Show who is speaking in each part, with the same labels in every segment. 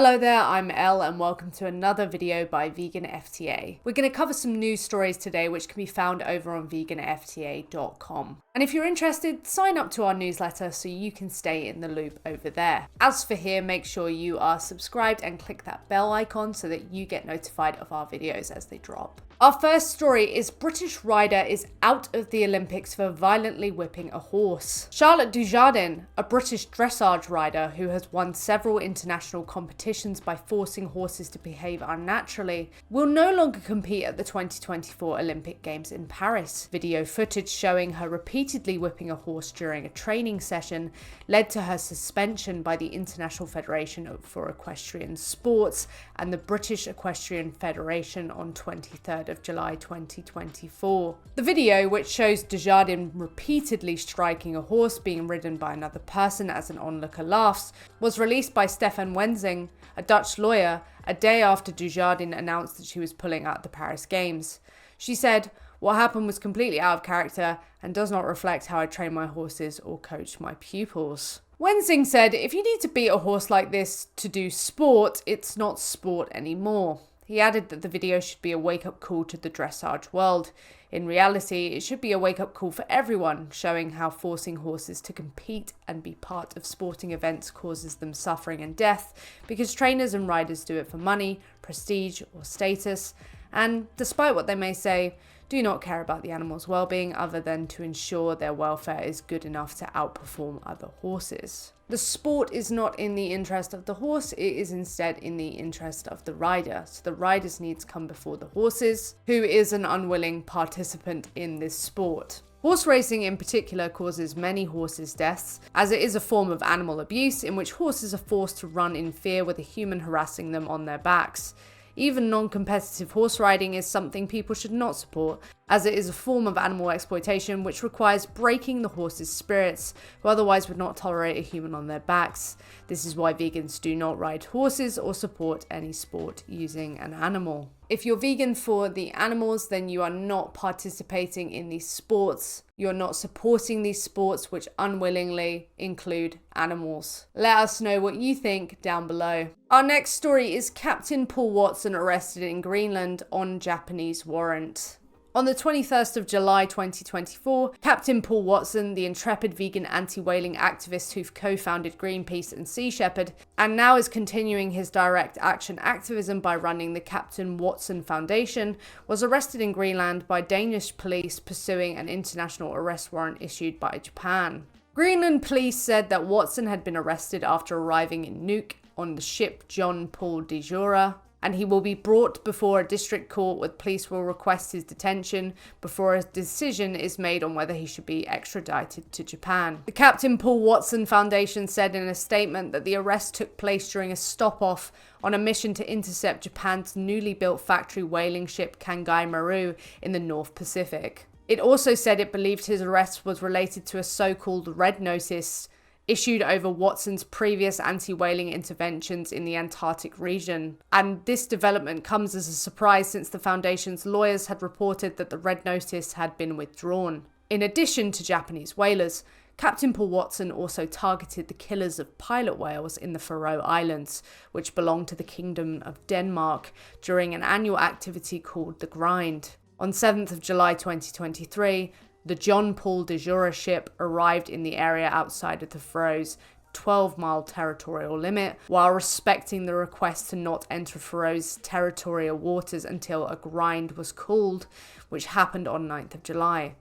Speaker 1: Hello there, I'm Elle and welcome to another video by Vegan FTA. We're going to cover some news stories today which can be found over on veganfta.com. And if you're interested, sign up to our newsletter so you can stay in the loop over there. As for here, make sure you are subscribed and click that bell icon so that you get notified of our videos as they drop. Our first story is British rider is out of the Olympics for violently whipping a horse. Charlotte Dujardin, a British dressage rider who has won several international competitions by forcing horses to behave unnaturally, will no longer compete at the 2024 Olympic Games in Paris. Video footage showing her repeatedly whipping a horse during a training session led to her suspension by the International Federation for Equestrian Sports and the British Equestrian Federation on 23rd of July 2024. The video, which shows Dujardin repeatedly striking a horse being ridden by another person as an onlooker laughs, was released by Stefan Wensing, a Dutch lawyer, a day after Dujardin announced that she was pulling out the Paris Games. She said, "What happened was completely out of character and does not reflect how I train my horses or coach my pupils." Wensing said, "If you need to beat a horse like this to do sport, it's not sport anymore." He added that the video should be a wake-up call to the dressage world. In reality, it should be a wake-up call for everyone, showing how forcing horses to compete and be part of sporting events causes them suffering and death, because trainers and riders do it for money, prestige, or status, and, despite what they may say, do not care about the animal's well-being other than to ensure their welfare is good enough to outperform other horses. The sport is not in the interest of the horse, it is instead in the interest of the rider. So the rider's needs come before the horses, who is an unwilling participant in this sport. Horse racing in particular causes many horses' deaths, as it is a form of animal abuse in which horses are forced to run in fear with a human harassing them on their backs. Even non-competitive horse riding is something people should not support, as it is a form of animal exploitation which requires breaking the horse's spirits, who otherwise would not tolerate a human on their backs. This is why vegans do not ride horses or support any sport using an animal. If you're vegan for the animals, then you are not participating in these sports. You're not supporting these sports which unwillingly include animals. Let us know what you think down below. Our next story is Captain Paul Watson arrested in Greenland on Japanese warrant. On the 21st of July 2024, Captain Paul Watson, the intrepid vegan anti-whaling activist who co-founded Greenpeace and Sea Shepherd, and now is continuing his direct action activism by running the Captain Watson Foundation, was arrested in Greenland by Danish police pursuing an international arrest warrant issued by Japan. Greenland police said that Watson had been arrested after arriving in Nuuk on the ship John Paul de Jura, and he will be brought before a district court where police will request his detention before a decision is made on whether he should be extradited to Japan. The Captain Paul Watson Foundation said in a statement that the arrest took place during a stop-off on a mission to intercept Japan's newly built factory whaling ship Kangai Maru in the North Pacific. It also said it believed his arrest was related to a so-called red notice issued over Watson's previous anti-whaling interventions in the Antarctic region. And this development comes as a surprise since the Foundation's lawyers had reported that the red notice had been withdrawn. In addition to Japanese whalers, Captain Paul Watson also targeted the killers of pilot whales in the Faroe Islands, which belong to the Kingdom of Denmark, during an annual activity called the Grind. On 7th of July 2023, the John Paul de Jura ship arrived in the area outside of the Faroes' 12-mile territorial limit, while respecting the request to not enter Faroes' territorial waters until a grind was called, which happened on 9th of July.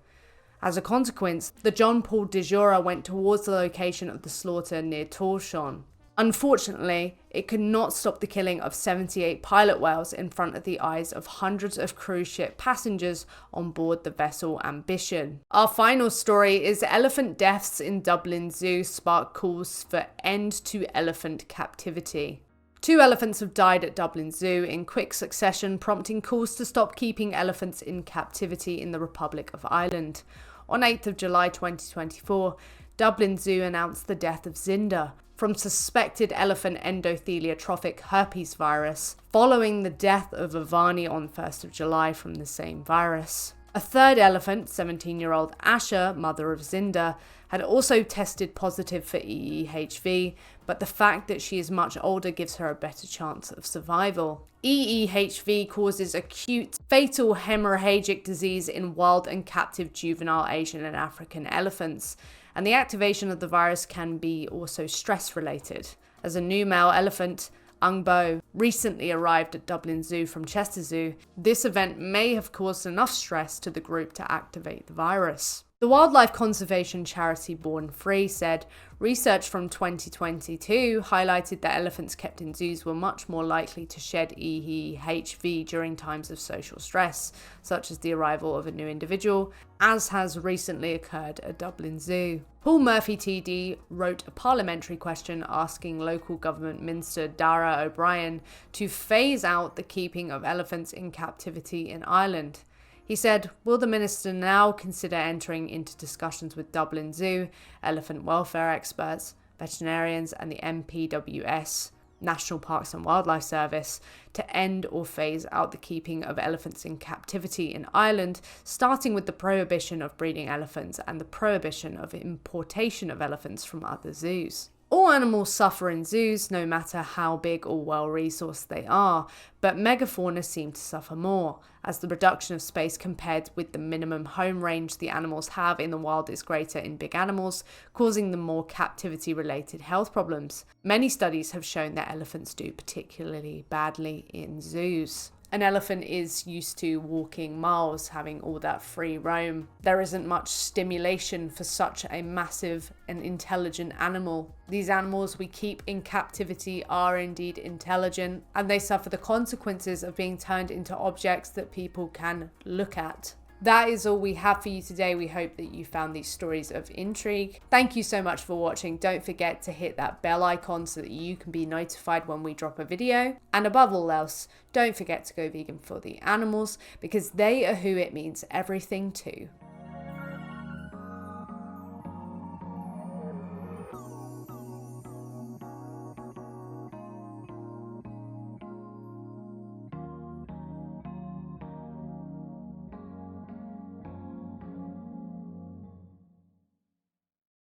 Speaker 1: As a consequence, the John Paul de Jura went towards the location of the slaughter near Torshavn. Unfortunately, it could not stop the killing of 78 pilot whales in front of the eyes of hundreds of cruise ship passengers on board the vessel Ambition. Our final story is elephant deaths in Dublin Zoo spark calls for end to elephant captivity. 2 elephants have died at Dublin Zoo in quick succession, prompting calls to stop keeping elephants in captivity in the Republic of Ireland. On 8th of July 2024, Dublin Zoo announced the death of Zinda from suspected elephant endothelial trophic herpes virus, following the death of Ivani on 1st of July from the same virus. A A third elephant, 17-year-old Asha, mother of Zinda, had also tested positive for EEHV, but the fact that she is much older gives her a better chance of survival. EEHV causes acute, fatal hemorrhagic disease in wild and captive juvenile Asian and African elephants, and the activation of the virus can be also stress-related. As a new male elephant, Ungbo, recently arrived at Dublin Zoo from Chester Zoo, this event may have caused enough stress to the group to activate the virus. The wildlife conservation charity Born Free said research from 2022 highlighted that elephants kept in zoos were much more likely to shed EEHV during times of social stress, such as the arrival of a new individual, as has recently occurred at Dublin Zoo. Paul Murphy TD wrote a parliamentary question asking local government minister Dara O'Brien to phase out the keeping of elephants in captivity in Ireland. He said, will the minister now consider entering into discussions with Dublin Zoo, elephant welfare experts, veterinarians and the NPWS, National Parks and Wildlife Service, to end or phase out the keeping of elephants in captivity in Ireland, starting with the prohibition of breeding elephants and the prohibition of importation of elephants from other zoos. All animals suffer in zoos, no matter how big or well-resourced they are, but megafauna seem to suffer more, as the reduction of space compared with the minimum home range the animals have in the wild is greater in big animals, causing them more captivity-related health problems. Many studies have shown that elephants do particularly badly in zoos. An elephant is used to walking miles, having all that free roam. There isn't much stimulation for such a massive and intelligent animal. These animals we keep in captivity are indeed intelligent, and they suffer the consequences of being turned into objects that people can look at. That is all we have for you today. We hope that you found these stories of intrigue. Thank you so much for watching. Don't forget to hit that bell icon so that you can be notified when we drop a video. And above all else, don't forget to go vegan for the animals, because they are who it means everything to.